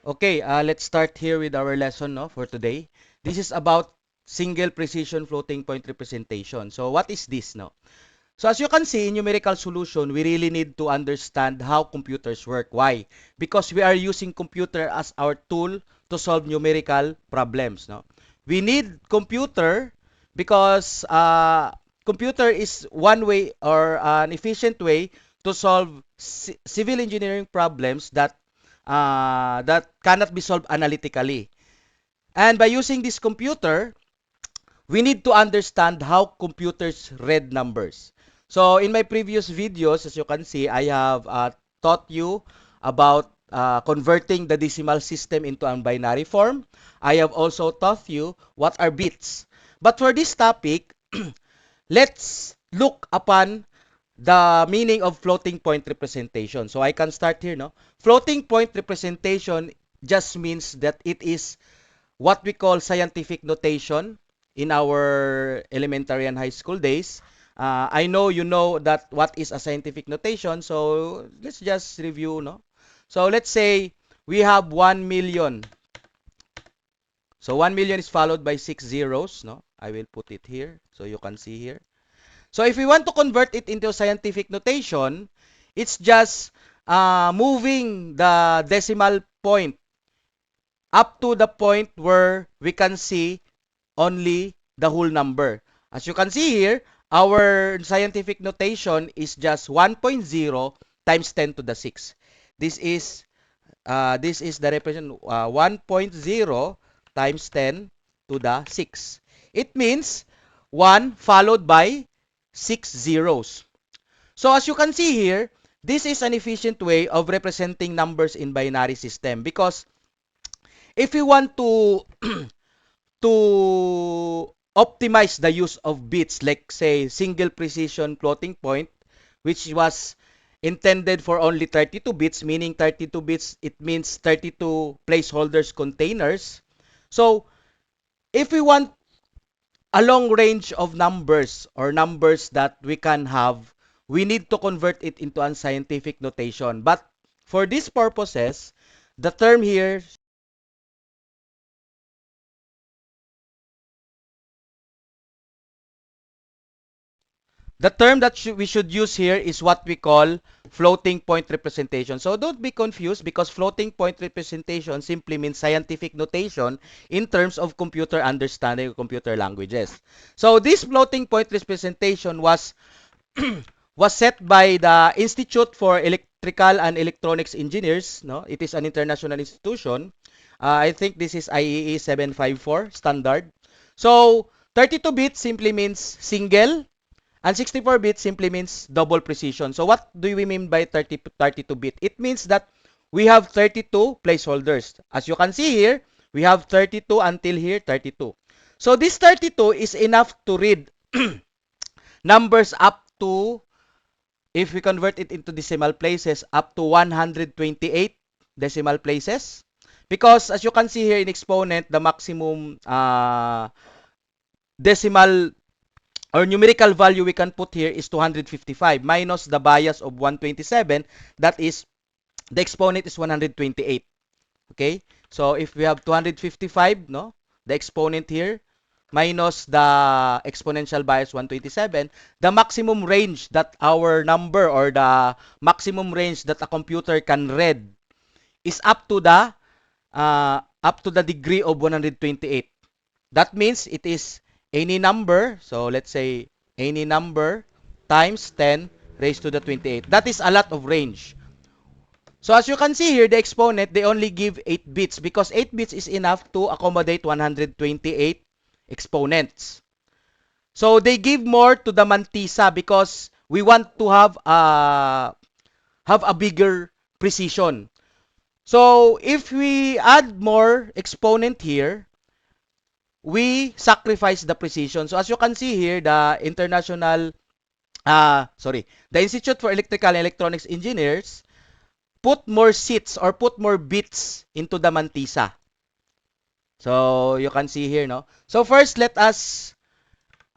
Okay, let's start here with our lesson no, for today. This is about single precision floating point representation. So what is this? No? So as you can see in numerical solution, we really need to understand how computers work. Why? Because we are using computer as our tool to solve numerical problems. No? We need computer because computer is one way or an efficient way to solve civil engineering problems that cannot be solved analytically. And by using this computer, we need to understand how computers read numbers. So in my previous videos, as you can see, I have taught you about converting the decimal system into a binary form. I have also taught you what are bits. But for this topic, let's look upon the meaning of floating point representation. So I can start here, no? Floating point representation just means that it is what we call scientific notation in our elementary and high school days. I know you know that what is a scientific notation, so let's just review, no? So let's say we have 1 million. So 1 million is followed by 6 zeros, no? I will put it here so you can see here. So if we want to convert it into scientific notation, it's just moving the decimal point up to the point where we can see only the whole number. As you can see here, our scientific notation is just 1.0 times 10 to the 6. This is the representation 1.0 times 10 to the 6. It means 1 followed by 6 zeros. So as you can see here, this is an efficient way of representing numbers in binary system because if we want to to optimize the use of bits, like say single precision floating point, which was intended for only 32 bits, meaning 32 bits, it means 32 placeholders containers. So if we want a long range of numbers or numbers that we can have, we need to convert it into a scientific notation. But for these purposes, the term here The term that we should use here is what we call floating point representation. So don't be confused because floating point representation simply means scientific notation in terms of computer understanding of computer languages. So this floating point representation was set by the Institute for Electrical and Electronics Engineers. No, it is an international institution. I think this is IEE 754 standard. So 32 bits simply means single and 64-bit simply means double precision. So what do we mean by 32-bit? It means that we have 32 placeholders. As you can see here, we have 32 until here, 32. So this 32 is enough to read numbers up to, if we convert it into decimal places, up to 128 decimal places. Because as you can see here in exponent, the maximum decimal or numerical value we can put here is 255 minus the bias of 127. That is, the exponent is 128. Okay? So if we have 255, no, the exponent here minus the exponential bias 127, the maximum range that our number or the maximum range that a computer can read is up to the degree of 128. That means it is any number, so let's say any number times 10 raised to the 28. That is a lot of range. So as you can see here, the exponent, they only give 8 bits because 8 bits is enough to accommodate 128 exponents. So they give more to the mantisa because we want to have a bigger precision. So if we add more exponent here, we sacrifice the precision. So as you can see here, the Institute for Electrical and Electronics Engineers put more seats or put more bits into the mantisa. So you can see here, no? So first, let us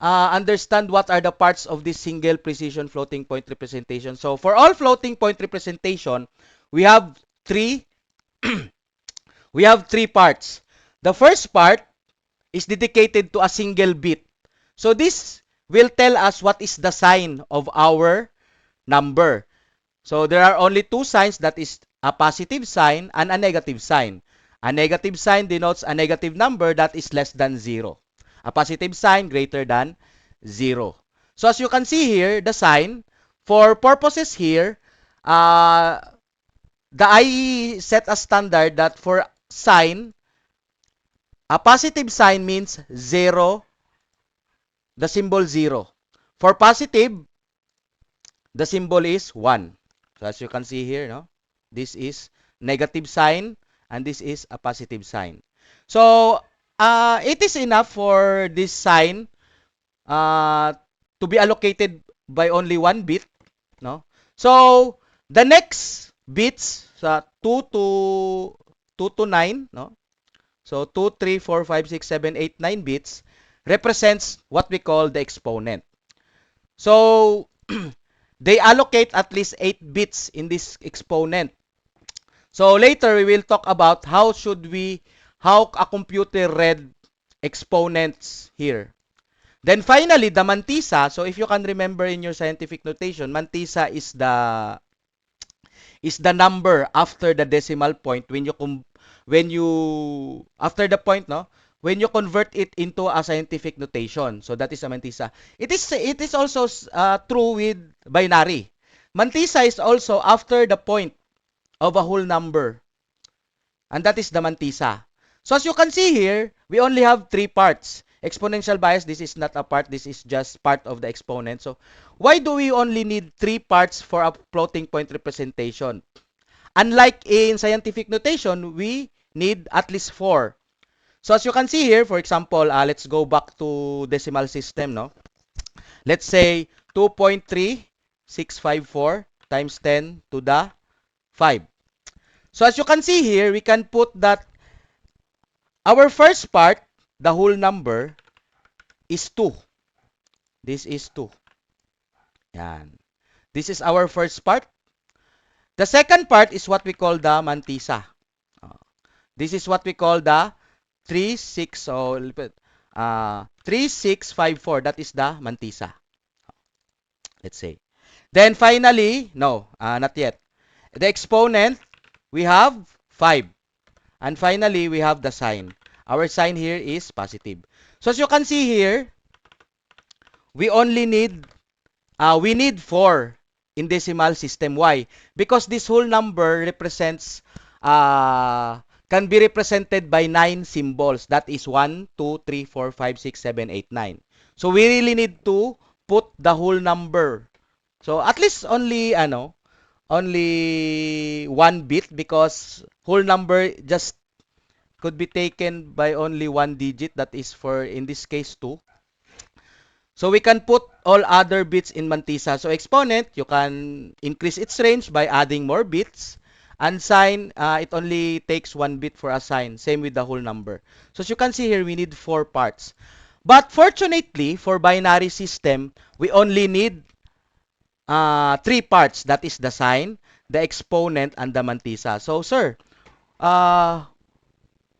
understand what are the parts of this single precision floating point representation. So for all floating point representation, we have three we have three parts. The first part is dedicated to a single bit. So this will tell us what is the sign of our number. So there are only two signs, that is a positive sign and a negative sign. A negative sign denotes a negative number that is less than 0. A positive sign greater than 0. So as you can see here, the sign, for purposes here, uh, the IE set a standard that for sign, a positive sign means 0, the symbol 0. For positive, the symbol is 1. So as you can see here, no? This is negative sign and this is a positive sign. So it is enough for this sign uh, to be allocated by only one bit, no? So the next bits sa 2 to 9, no? So 2, 3, 4, 5, 6, 7, 8, 9 bits represents what we call the exponent. So they allocate at least 8 bits in this exponent. So later we will talk about how a computer read exponents here. Then finally, the mantissa. So if you can remember in your scientific notation, mantissa is the number after the decimal point when you after the point, no, when you convert it into a scientific notation. So that is a mantissa. It is also true with binary. Mantissa is also after the point of a whole number, and that is the mantissa. So as you can see here, we only have three parts. Exponential bias, this is not a part, this is just part of the exponent. So why do we only need three parts for a floating point representation? Unlike in scientific notation, we need at least four. So as you can see here, for example, let's go back to decimal system, no? Let's say 2.3654 times 10 to the 5. So as you can see here, we can put that our first part, the whole number, is 2. This is 2. Yan. This is our first part. The second part is what we call the mantissa. Uh, This is what we call the 3654. That is the mantissa. Let's say. Then finally, no, not yet. The exponent, we have 5. And finally, we have the sign. Our sign here is positive. So as you can see here, we only need, we need 4 in decimal system. Why? Because this whole number represents, can be represented by 9 symbols. That is 1, 2, 3, 4, 5, 6, 7, 8, 9. So we really need to put the whole number. So at least only one bit, because whole number just could be taken by only one digit, that is for in this case 2. So we can put all other bits in mantissa. So exponent, you can increase its range by adding more bits. And sign, it only takes one bit for a sign. Same with the whole number. So as you can see here, we need 4 parts. But fortunately, for binary system, we only need 3 parts. That is the sign, the exponent, and the mantissa. So sir, uh,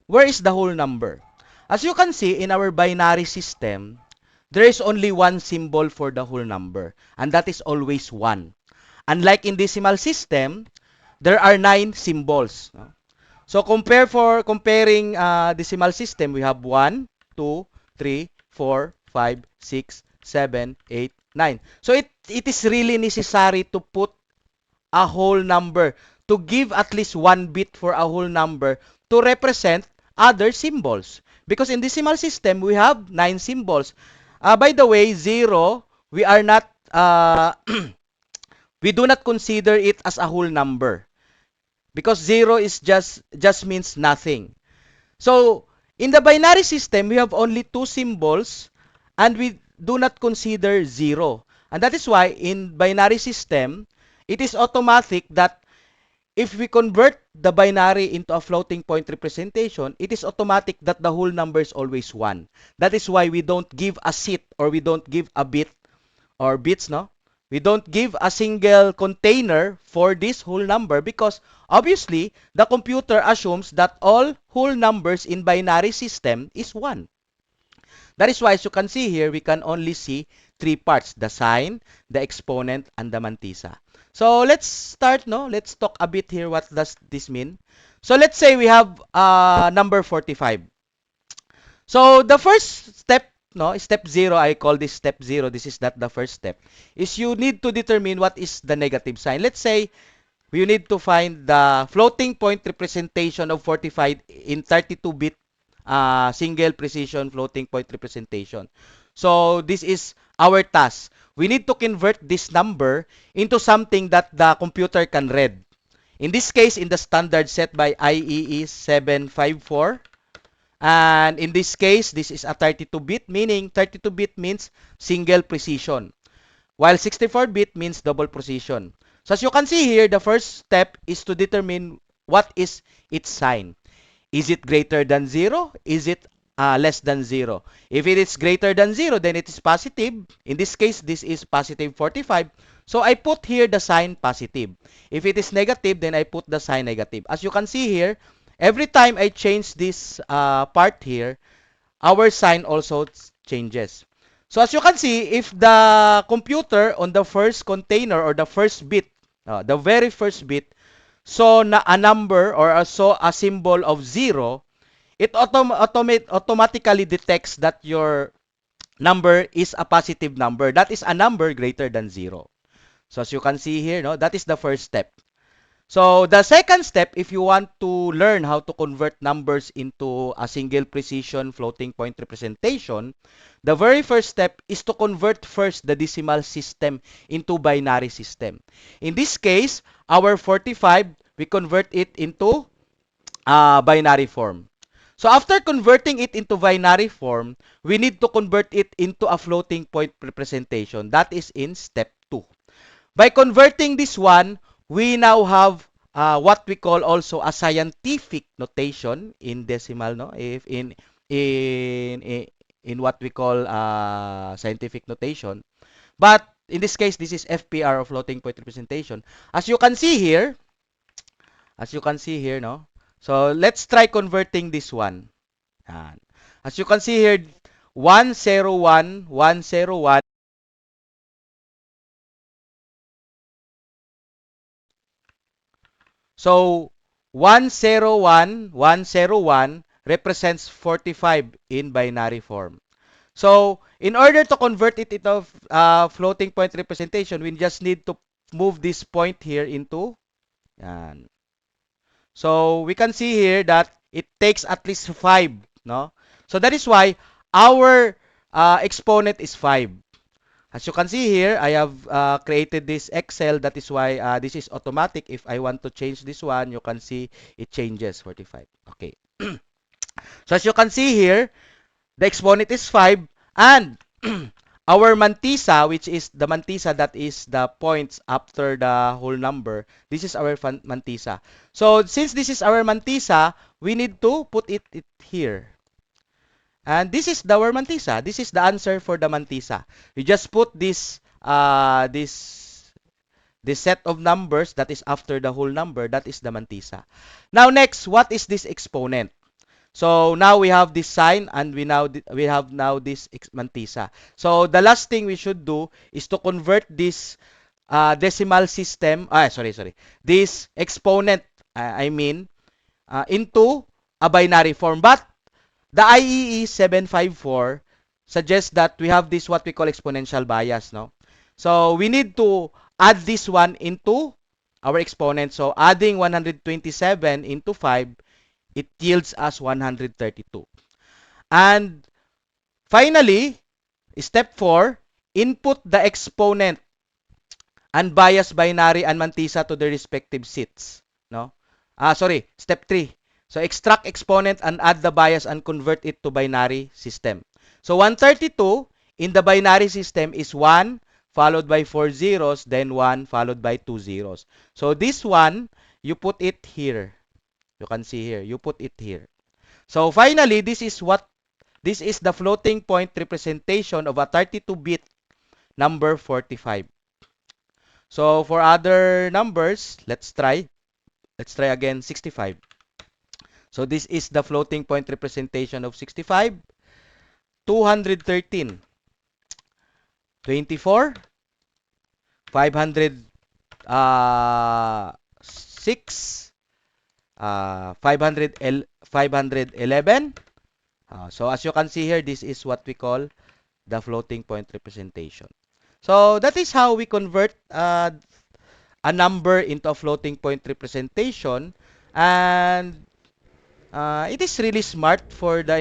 where is the whole number? As you can see, in our binary system, there is only one symbol for the whole number, and that is always 1. Unlike in decimal system, there are 9 symbols. No? So comparing decimal system, we have 1, 2, 3, 4, 5, 6, 7, 8, 9. So it is really necessary to put a whole number, to give at least one bit for a whole number to represent other symbols. Because in decimal system, we have 9 symbols. By the way, 0, we are not, we do not consider it as a whole number. Because 0 is just means nothing. So, in the binary system, we have only 2 symbols and we do not consider 0. And that is why in binary system, it is automatic that if we convert the binary into a floating point representation, it is automatic that the whole number is always 1. That is why we don't give a seat, or we don't give a bit or bits, no? We don't give a single container for this whole number because obviously the computer assumes that all whole numbers in binary system is 1. That is why, as you can see here, we can only see three parts: the sign, the exponent, and the mantissa. So let's start, no? Let's talk a bit here. What does this mean? So let's say we have number 45. So the first step, no, step 0, I call this step 0. This is not the first step. Is you need to determine what is the negative sign. Let's say you need to find the floating point representation of 45 in 32-bit single precision floating point representation. So this is our task. We need to convert this number into something that the computer can read. In this case, in the standard set by IEEE 754. And in this case, this is a 32-bit, meaning 32-bit means single precision, while 64-bit means double precision. So as you can see here, the first step is to determine what is its sign. Is it greater than 0? Is it less than 0? If it is greater than 0, then it is positive. In this case, this is positive 45. So I put here the sign positive. If it is negative, then I put the sign negative. As you can see here, every time I change this part here, our sign also changes. So as you can see, if the computer on the first container or the first bit, the very first bit, saw na a number or saw a symbol of 0, it automatically detects that your number is a positive number. That is a number greater than 0. So as you can see here, no, that is the first step. So the second step, if you want to learn how to convert numbers into a single precision floating point representation, the very first step is to convert first the decimal system into binary system. In this case, our 45, we convert it into binary form. So after converting it into binary form, we need to convert it into a floating point representation. That is in step 2. By converting this one, we now have what we call also a scientific notation in decimal, no? If in what we call scientific notation. But in this case, this is FPR or floating point representation. As you can see here, no? So let's try converting this one. Yan. As you can see here, 101, 101. So 101, 101 represents 45 in binary form. So in order to convert it into floating point representation, we just need to move this point here into yan. So we can see here that it takes at least 5, no? So that is why our exponent is 5. As you can see here, I have created this Excel. That is why this is automatic. If I want to change this one, you can see it changes 45. Okay. So as you can see here, the exponent is 5, and our mantissa, which is the mantissa that is the points after the whole number, this is our mantissa. So since this is our mantissa, we need to put it here. And this is the our mantissa. This is the answer for the mantissa. You just put this set of numbers that is after the whole number. That is the mantissa. Now next, what is this exponent? So now we have this sign, and we have now this mantissa. So the last thing we should do is to convert this decimal system. Sorry. This exponent, into a binary form. But the IEE 754 suggests that we have this what we call exponential bias, no? So we need to add this one into our exponent. So adding 127 into 5, it yields us 132. And finally, step 4, input the exponent and bias binary and mantissa to their respective seats, no? Step 3. So extract exponent and add the bias and convert it to binary system. So 132 in the binary system is 1 followed by 4 zeros, then 1 followed by 2 zeros. So this one, you put it here. You can see here, you put it here. So finally, this is the floating point representation of a 32-bit number 45. So for other numbers, let's try. Let's try again 65. So this is the floating point representation of 65. 213, 24, 500, 6, 511. So as you can see here, this is what we call the floating point representation. So that is how we convert a number into a floating point representation, and it is really smart for the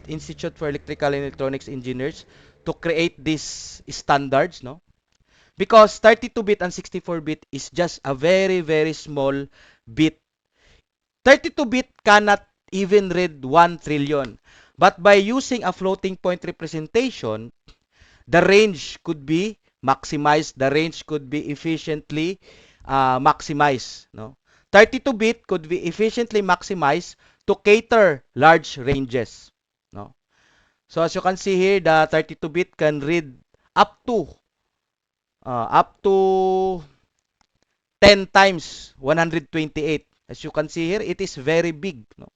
Institute for Electrical and Electronics Engineers to create these standards, no? Because 32-bit and 64-bit is just a very, very small bit. 32-bit cannot even read 1 trillion. But by using a floating point representation, the range could be maximized. The range could be efficiently maximized. No? 32-bit could be efficiently maximized to cater large ranges. No? So as you can see here, the 32-bit can read up to up to 10 times 128. As you can see here, it is very big. No?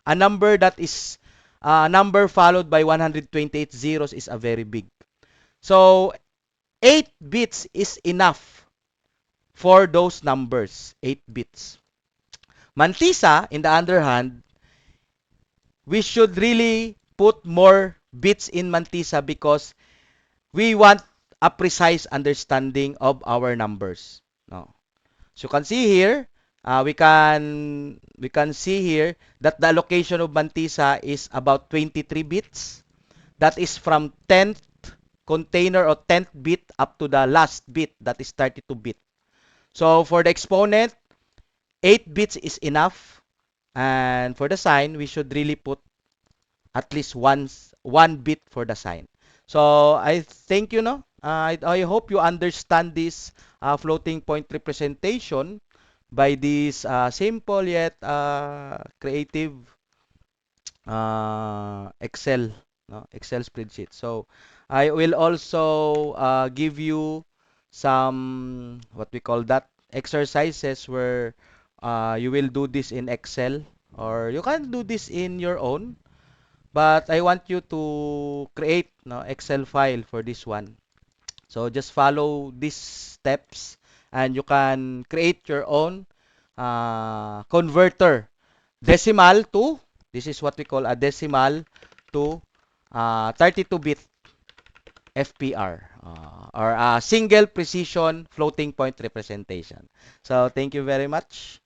A number that is a number followed by 128 zeros is a very big. So 8 bits is enough for those numbers, 8 bits. Mantisa, in the other hand, we should really put more bits in Mantisa because we want a precise understanding of our numbers. No. So you can see here, we can see here that the allocation of Mantisa is about 23 bits. That is from 10th container or 10th bit up to the last bit, that is 32 bit. So for the exponent, 8 bits is enough. And for the sign, we should really put at least one bit for the sign. So I think you know. I hope you understand this floating point representation by this simple yet creative Excel, no? Excel spreadsheet. So I will also give you some what we call that exercises where you will do this in Excel, or you can do this in your own. But I want you to create no Excel file for this one. So just follow these steps and you can create your own converter. Decimal to, this is what we call a decimal to 32-bit FPR, or a single precision floating point representation. So thank you very much.